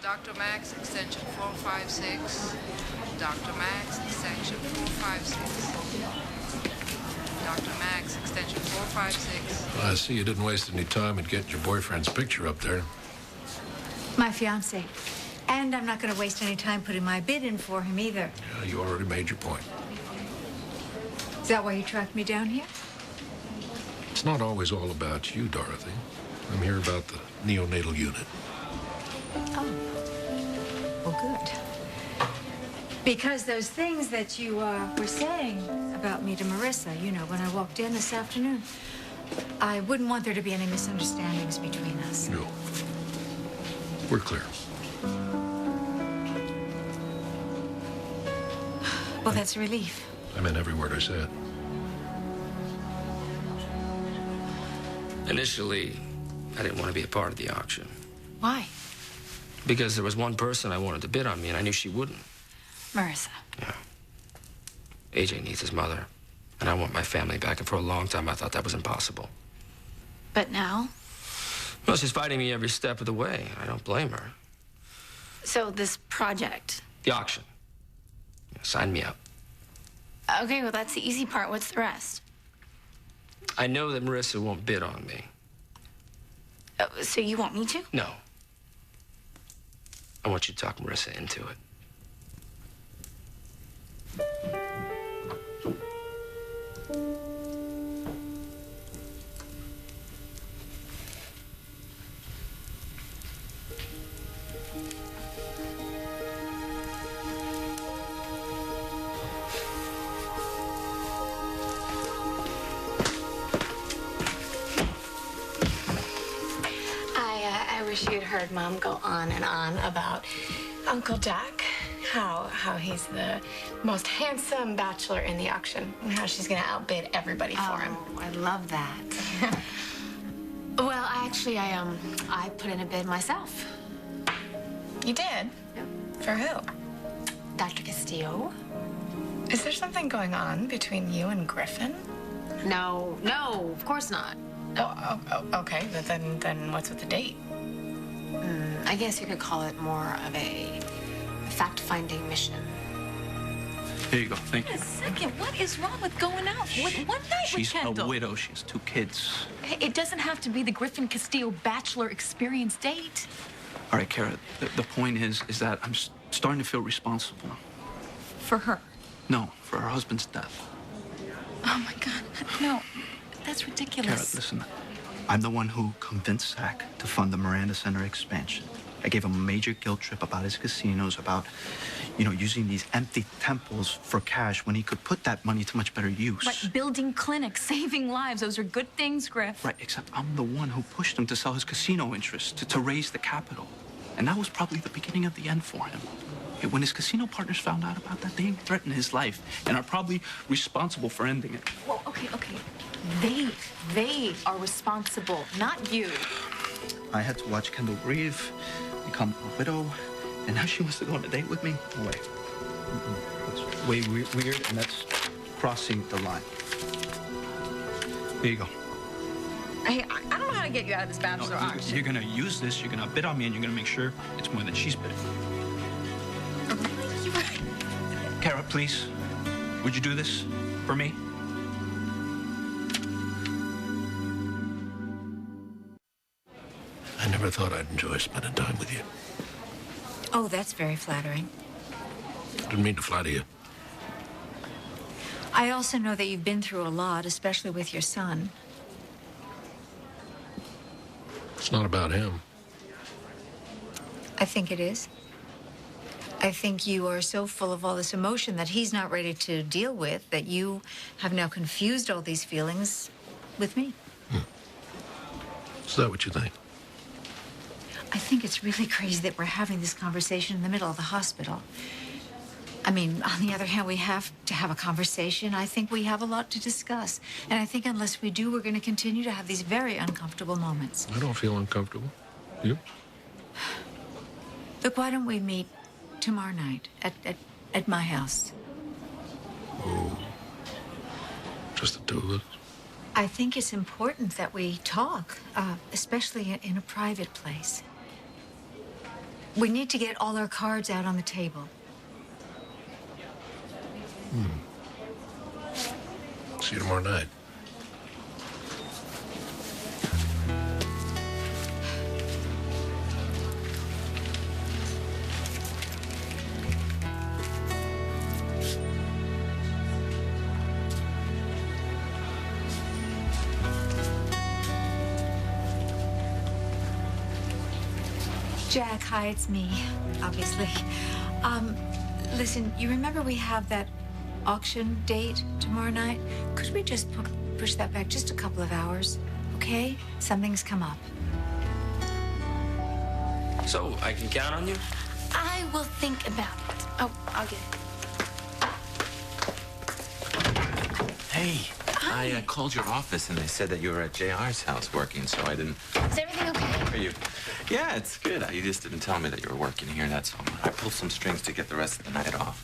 Dr. Max, extension 456. Dr. Max, extension 456. Dr. Max, extension 456. Well, I see you didn't waste any time in getting your boyfriend's picture up there. My fiancé. And I'm not going to waste any time putting my bid in for him either. Yeah, you already made your point. Is that why you tracked me down here? It's not always all about you, Dorothy. I'm here about the neonatal unit. Oh. Well, good. Because those things that you were saying about me to Marissa, you know, when I walked in this afternoon, I wouldn't want there to be any misunderstandings between us. No. We're clear. Well, that's a relief. I meant every word I said. Initially, I didn't want to be a part of the auction. Why? Because there was one person I wanted to bid on me, and I knew she wouldn't. Marissa. Yeah. AJ needs his mother, and I want my family back, and for a long time, I thought that was impossible. But now? Well, she's fighting me every step of the way. I don't blame her. So this project. The auction. Sign me up. Okay, well, that's the easy part. What's the rest? I know that Marissa won't bid on me. So you want me to? No. I want you to talk Marissa into it. I wish you'd heard Mom go on and on about Uncle Jack, how he's the most handsome bachelor in the auction, and how she's gonna outbid everybody for him. I love that. Well, I put in a bid myself. You did? Yep. For who? Dr. Castillo? Is there something going on between you and Griffin? No, of course not. Oh, okay, but then what's with the date? I guess you could call it more of a fact-finding mission. Here you go. Thank you. Wait a second. What is wrong with going out with one night She's with Kendall? a widow. She has 2 kids. It doesn't have to be the Griffin Castillo bachelor experience date. All right, Kara, the point is that I'm starting to feel responsible. For her. No, for her husband's death. Oh, my God. No, that's Kara, ridiculous. listen. I'm the one who convinced Zach to fund the Miranda Center expansion. I gave him a major guilt trip about his casinos, about, using these empty temples for cash when he could put that money to much better use. Like building clinics, saving lives. Those are good things, Griff. Right, except I'm the one who pushed him to sell his casino interest, to raise the capital. And that was probably the beginning of the end for him. When his casino partners found out about that, they threatened his life and are probably responsible for ending it. Well, okay. They are responsible, not you. I had to watch Kendall grieve, become a widow, and now she wants to go on a date with me? No way. That's way weird, and that's crossing the line. Here you go. Hey, I don't know how to get you out of this bachelor auction. You're gonna use this, you're gonna bid on me, and you're gonna make sure it's more than she's bidding. You're right. Kara, please, would you do this for me? I never thought I'd enjoy spending time with you. Oh, that's very flattering. Didn't mean to flatter you. I also know that you've been through a lot, especially with your son. It's not about him. I think it is. I think you are so full of all this emotion that he's not ready to deal with, that you have now confused all these feelings with me. Is that what you think? I think it's really crazy that we're having this conversation in the middle of the hospital. I mean, on the other hand, we have to have a conversation. I think we have a lot to discuss. And I think unless we do, we're going to continue to have these very uncomfortable moments. I don't feel uncomfortable. You? Look, why don't we meet tomorrow night at my house? Oh. Just the 2 of us? I think it's important that we talk, especially in a private place. We need to get all our cards out on the table. See you tomorrow night. Jack, hi, it's me, obviously. Listen, you remember we have that auction date tomorrow night? Could we just push that back just a couple of hours, okay? Something's come up. So, I can count on you? I will think about it. Oh, I'll get it. Hey, I called your office and they said that you were at JR's house working, so I didn't... Is everything okay? Are you? Yeah, it's good. You just didn't tell me that you were working here, that's all. I pulled some strings to get the rest of the night off.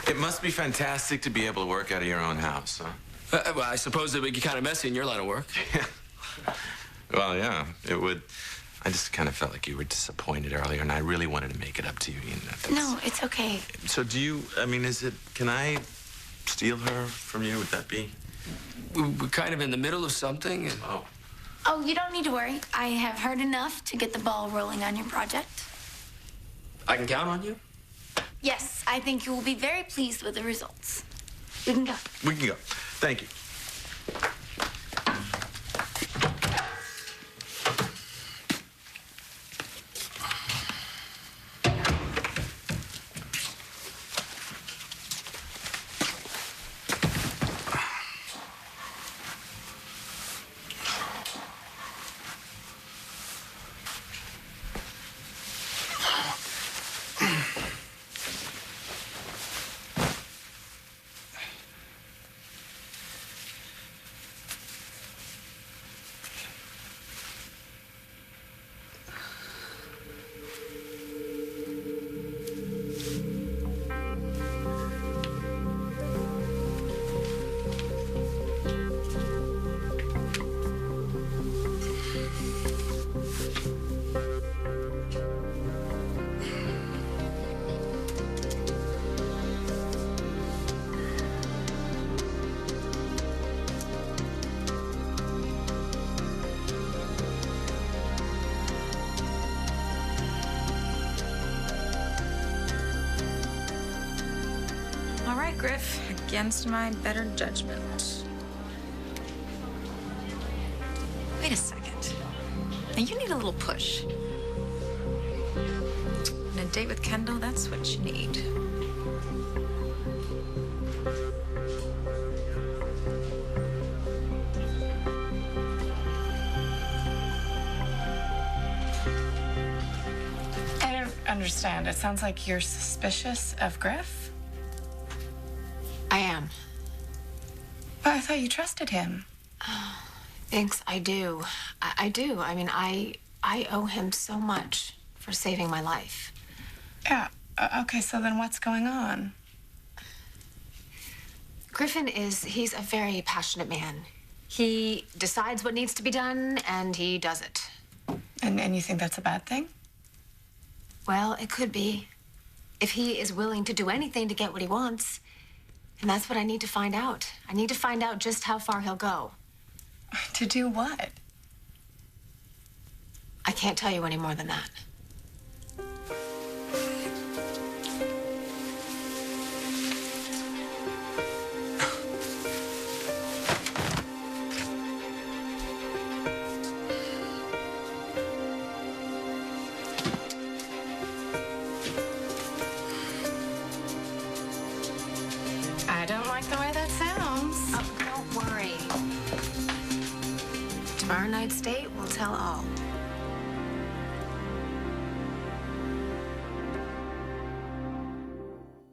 It must be fantastic to be able to work out of your own house, huh? Well, I suppose it would get kind of messy in your line of work. Well, yeah, it would. I just kind of felt like you were disappointed earlier, and I really wanted to make it up to you. No, it's okay. So do you, can I steal her from you? Would that be? We're kind of in the middle of something. And... Oh, you don't need to worry. I have heard enough to get the ball rolling on your project. I can count on you? Yes, I think you will be very pleased with the results. We can go. We can go. Thank you. All right, Griff, against my better judgment. Wait a second. Now, you need a little push. And a date with Kendall, that's what you need. I don't understand. It sounds like you're suspicious of Griff. I am. But I thought you trusted him. Thanks, I do. I do. I mean, I owe him so much for saving my life. Yeah. Okay, so then what's going on? He's a very passionate man. He decides what needs to be done, and he does it. And you think that's a bad thing? Well, it could be. If he is willing to do anything to get what he wants. And that's what I need to find out. I need to find out just how far he'll go. To do what? I can't tell you any more than that. I don't like the way that sounds. Oh, don't worry. Tomorrow night's date will tell all.